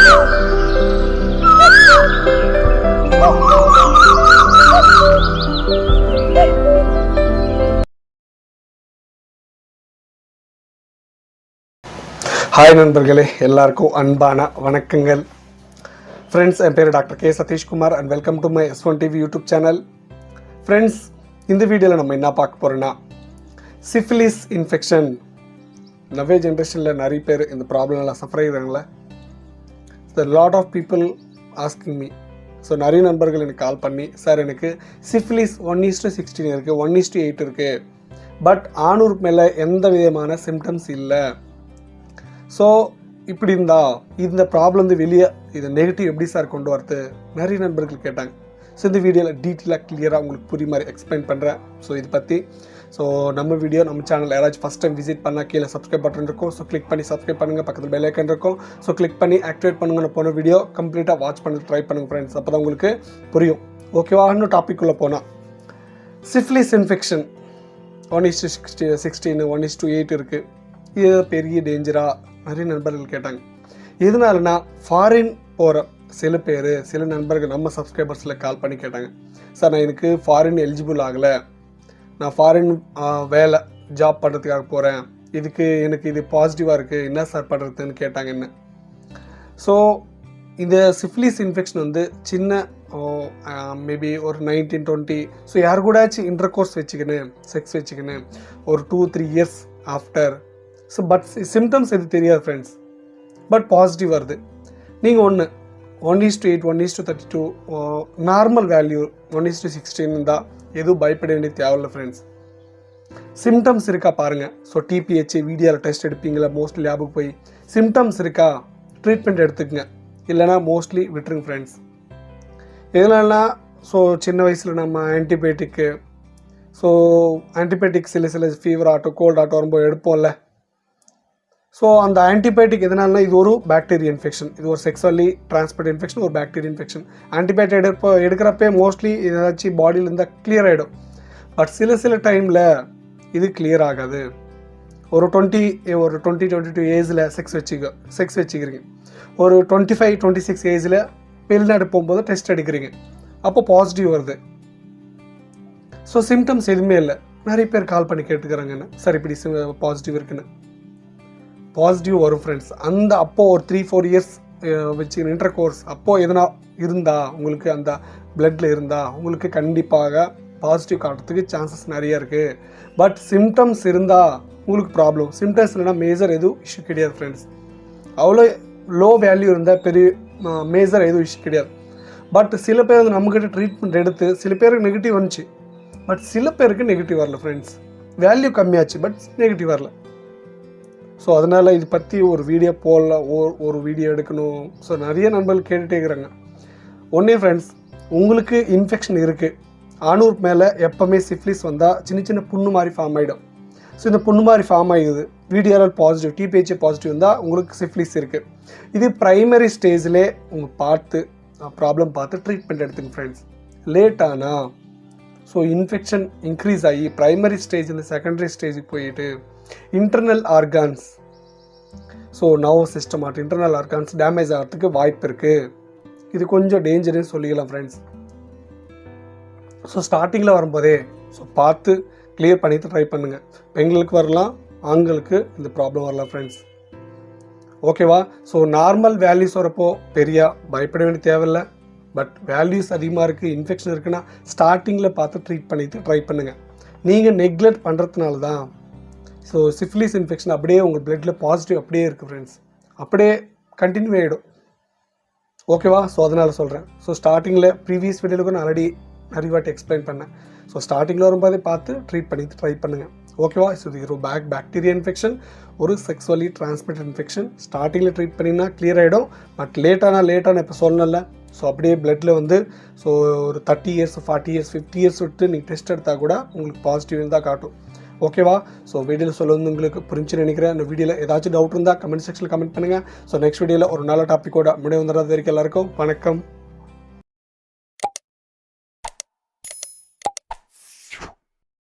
Hi நண்பர்களே, எல்லாருக்கும் அன்பான வணக்கங்கள். ஃப்ரெண்ட்ஸ், என் பேர் doctor K Sathishkumar and welcome to my S1 TV YouTube channel. Friends, இந்த வீடியோவில் நம்ம என்ன பார்க்க போகிறோன்னா, சிஃபிலிஸ் இன்ஃபெக்ஷன். நவே ஜென்ரேஷனில் நிறைய பேர் இந்த ப்ராப்ளம்லாம் சஃபர் ஆகிடுறாங்களே. Lot of people asking me. So நிறைய நண்பர்கள் எனக்கு கால் பண்ணி, சார் எனக்கு சிஃபிலிஸ் 1:16 இருக்குது, 1:8 இருக்குது, பட் ஆணூருக்கு மேலே எந்த விதமான சிம்டம்ஸ் இல்லை. ஸோ இப்படி இருந்தால் இந்த ப்ராப்ளம் வந்து வெளியே இது நெகட்டிவ் எப்படி சார் கொண்டு வரது நிறைய நண்பர்கள் கேட்டாங்க. ஸோ இந்த வீடியோவில் டீட்டெயிலாக கிளியராக உங்களுக்கு புரிய மாதிரி எக்ஸ்பிளைன் பண்ணுறேன். ஸோ இது பற்றி நம்ம வீடியோ நம்ம சேனல் யாராச்சும் ஃபஸ்ட் டைம் விசிட் பண்ணால் கீழே சப்ஸ்கிரைப் பட்டன் இருக்கும். ஸோ கிளிக் பண்ணி சப்ஸ்கிரைப் பண்ணுங்கள். பக்கத்தில் பெல் ஐக்கன் இருக்கும். ஸோ கிளிக் பண்ணி ஆக்டிவேட் பண்ணுங்க. நான் போன வீடியோ கம்ப்ளீட்டாக வாட்ச் பண்ணி ட்ரை பண்ணுங்கள் ஃப்ரெண்ட்ஸ். அப்போ தான் உங்களுக்கு புரியும். ஓகேவா? இன்னும் டாபிக்குள்ளே போனால், சிஃபிலிஸ் இன்ஃபெக்ஷன் 1:16, 1:8 இருக்குது. இது பெரிய டேஞ்சராக நிறைய நண்பர்கள் கேட்டாங்க. எதனாலனா, ஃபாரின் போகிற சில நண்பர்கள் நம்ம சப்ஸ்கிரைபர்ஸில் கால் பண்ணி கேட்டாங்க, சார் நான் எனக்கு ஃபாரின் எலிஜிபிள் ஆகலை, நான் ஃபாரின் வேலை ஜாப் பண்ணுறதுக்காக போகிறேன், எனக்கு இது பாசிட்டிவாக இருக்குது, என்ன சார் பண்ணுறதுன்னு கேட்டாங்க என்ன. ஸோ இந்த சிஃபிலிஸ் இன்ஃபெக்ஷன் வந்து சின்ன மேபி ஒரு 19-20, ஸோ யார் கூடாச்சும் இன்டர் கோர்ஸ் செக்ஸ் வச்சுக்கின்னு ஒரு 2-3 years after. So but symptoms எது தெரியாது ஃப்ரெண்ட்ஸ், பட் பாசிட்டிவ் வருது. நீங்கள் 1:8, 1:32 நார்மல் வேல்யூ 1:16 இருந்தால் எதுவும் பயப்பட வேண்டிய தேவையில்லை ஃப்ரெண்ட்ஸ். சிம்டம்ஸ் இருக்கா பாருங்கள். ஸோ டிபிஹெச் வீடியோவில் டெஸ்ட் எடுப்பீங்களா, மோஸ்ட்லி லேபுக்கு போய் சிம்டம்ஸ் இருக்கா, ட்ரீட்மெண்ட் எடுத்துக்கங்க. இல்லைனா மோஸ்ட்லி விட்டுருங்க ஃப்ரெண்ட்ஸ். எதனாலனா, ஸோ சின்ன வயசில் நம்ம ஆன்டிபயோட்டிக்கு, ஸோ ஆன்டிபயோட்டிக் சில ஃபீவர் ஆட்டோ கோல்டு ஆட்டோ வரும்போது எடுப்போம்ல. ஸோ அந்த ஆன்டிபயோட்டிக் எதனாலனா, இது ஒரு பாக்டீரியா இன்ஃபெக்ஷன், இது ஒரு செக்ஸுவலி டிரான்ஸ்மிட் இன்ஃபெக்ஷன், ஒரு பாக்டீரியா இன்ஃபெக்ஷன். ஆன்டிபயோட்டிக் எடுக்கிறப்பே மோஸ்ட்லி ஏதாச்சும் பாடியில் இருந்தால் கிளியர் ஆகிடும். பட் சில டைமில் இது கிளியர் ஆகாது. ஒரு 20-22 ஏஜில் செக்ஸ் வச்சுக்கிறீங்க, ஒரு 25-26 ஏஜில் வெளிநாடு போகும்போது டெஸ்ட் எடுக்கிறீங்க, அப்போ பாசிட்டிவ் வருது. ஸோ சிம்டம்ஸ் எதுவுமே இல்லை. நிறைய பேர் கால் பண்ணி கேட்டுக்கிறாங்கன்னு, சார் இப்படி பாசிட்டிவ் இருக்குன்னு. பாசிட்டிவ் வரும் ஃப்ரெண்ட்ஸ். அந்த அப்போது ஒரு 3-4 இயர்ஸ் வச்சு இன்டர் கோர்ஸ் அப்போது எதனா இருந்தால், உங்களுக்கு அந்த பிளட்டில் இருந்தால் உங்களுக்கு கண்டிப்பாக பாசிட்டிவ் காட்டுறதுக்கு சான்சஸ் நிறையா இருக்குது. பட் சிம்டம்ஸ் இருந்தால் உங்களுக்கு ப்ராப்ளம். சிம்டம்ஸ் இல்லைனா மேஜர் எதுவும் இஷ்யூ கிடையாது ஃப்ரெண்ட்ஸ். அவ்வளோ லோ வேல்யூ இருந்தால் பெரிய மேஜர் எதுவும் இஷ்யூ கிடையாது. பட் சில பேர் வந்து நம்மக்கிட்ட ட்ரீட்மெண்ட் எடுத்து சில பேருக்கு நெகட்டிவ் வந்துச்சு, பட் சில பேருக்கு நெகட்டிவ் வரல ஃப்ரெண்ட்ஸ். வேல்யூ கம்மியாச்சு, பட் நெகட்டிவ் வரல. ஸோ அதனால் இது பற்றி ஒரு வீடியோ போடல, ஒரு வீடியோ எடுக்கணும். ஸோ நிறைய நண்பர்கள் கேட்டுகிட்டே இருக்கிறாங்க. ஒன்றே ஃப்ரெண்ட்ஸ், உங்களுக்கு இன்ஃபெக்ஷன் இருக்குது, ஆணூருக்கு மேலே எப்போவுமே சிஃபிலிஸ் வந்தால் சின்ன புண்ணு மாதிரி ஃபார்ம் ஆகிடும். ஸோ இந்த புண்ணு மாதிரி ஃபார்ம் ஆகிடுது. VDRL பாசிட்டிவ், டிபிஹெச் பாசிட்டிவ் இருந்தால் உங்களுக்கு சிஃபிலிஸ் இருக்குது. இது ப்ரைமரி ஸ்டேஜில் ப்ராப்ளம் பார்த்து ட்ரீட்மெண்ட் எடுத்துங்க ஃப்ரெண்ட்ஸ். லேட் ஆனால் ஸோ இன்ஃபெக்ஷன் இன்க்ரீஸ் ஆகி ப்ரைமரி ஸ்டேஜில் செகண்டரி ஸ்டேஜுக்கு போயிட்டு internal organs, so nervous system internal organs damage ஆகிறதுக்கு வாய்ப்பு இருக்குது. இது கொஞ்சம் டேஞ்சர்னு சொல்லிக்கலாம் ஃப்ரெண்ட்ஸ். ஸோ ஸ்டார்டிங்கில் வரும்போதே ஸோ பார்த்து கிளியர் பண்ணிட்டு ட்ரை பண்ணுங்கள். பெண்களுக்கு வரலாம், ஆண்களுக்கு இந்த ப்ராப்ளம் வரலாம் ஃப்ரெண்ட்ஸ். ஓகேவா? ஸோ நார்மல் வேல்யூஸ் வரப்போ பெரிய பயப்பட வேண்டிய தேவையில்லை. பட் வேல்யூஸ் அதிகமாக இருக்குது, இன்ஃபெக்ஷன் இருக்குன்னா ஸ்டார்டிங்கில் பார்த்து ட்ரீட் பண்ணிட்டு ட்ரை பண்ணுங்கள். நீங்கள் நெக்லெக்ட் பண்ணுறதுனால தான் ஸோ சிஃபிலிஸ் இன்ஃபெக்ஷன் அப்படியே உங்கள் பிளட்டில் பாசிட்டிவ் அப்படியே இருக்குது ஃப்ரெண்ட்ஸ், அப்படியே கண்டினியூ ஆகிடும். ஓகேவா? ஸோ அதனால் சொல்கிறேன். ஸோ ஸ்டார்டிங்கில் ப்ரீவியஸ் வீடியோவுக்கு நான் ஆல்ரெடி நிறைய வாட்டி எக்ஸ்பிளைன் பண்ணேன். ஸோ ஸ்டார்டிங்கில் வரும்போதே பார்த்து ட்ரீட் பண்ணிட்டு ட்ரை பண்ணுங்கள். ஓகேவா? ஸோ இது ஒரு பாக்டீரியா இன்ஃபெக்ஷன், ஒரு செக்ஸுவலி டிரான்ஸ்மிட்டட் இன்ஃபெக்ஷன். ஸ்டார்டிங்கில் ட்ரீட் பண்ணினா கிளியர் ஆகிடும். பட் லேட்டான இப்போ சொல்லணும்ல. ஸோ அப்படியே பிளட்டில் வந்து ஸோ ஒரு 30 இயர்ஸ் 40 இயர்ஸ் 50 இயர்ஸ் விட்டு நீங்கள் டெஸ்ட் எடுத்தால் கூட உங்களுக்கு பாசிட்டிவ் இருந்தால் காட்டும். ஓகேவா? ஸோ வீடியோவில் சொல்ல வந்து உங்களுக்கு புரிஞ்சுன்னு நினைக்கிறேன். இந்த வீடியோவில் ஏதாச்சும் டவுட் இருந்தால் கமெண்ட் செக்ஷனில் கமெண்ட் பண்ணுங்கள். ஸோ நெக்ஸ்ட் வீடியோவில் ஒரு நல்ல டாப்பிக்கோட முடிவு வந்துடுறது வரைக்கும் எல்லாருக்கும் வணக்கம்.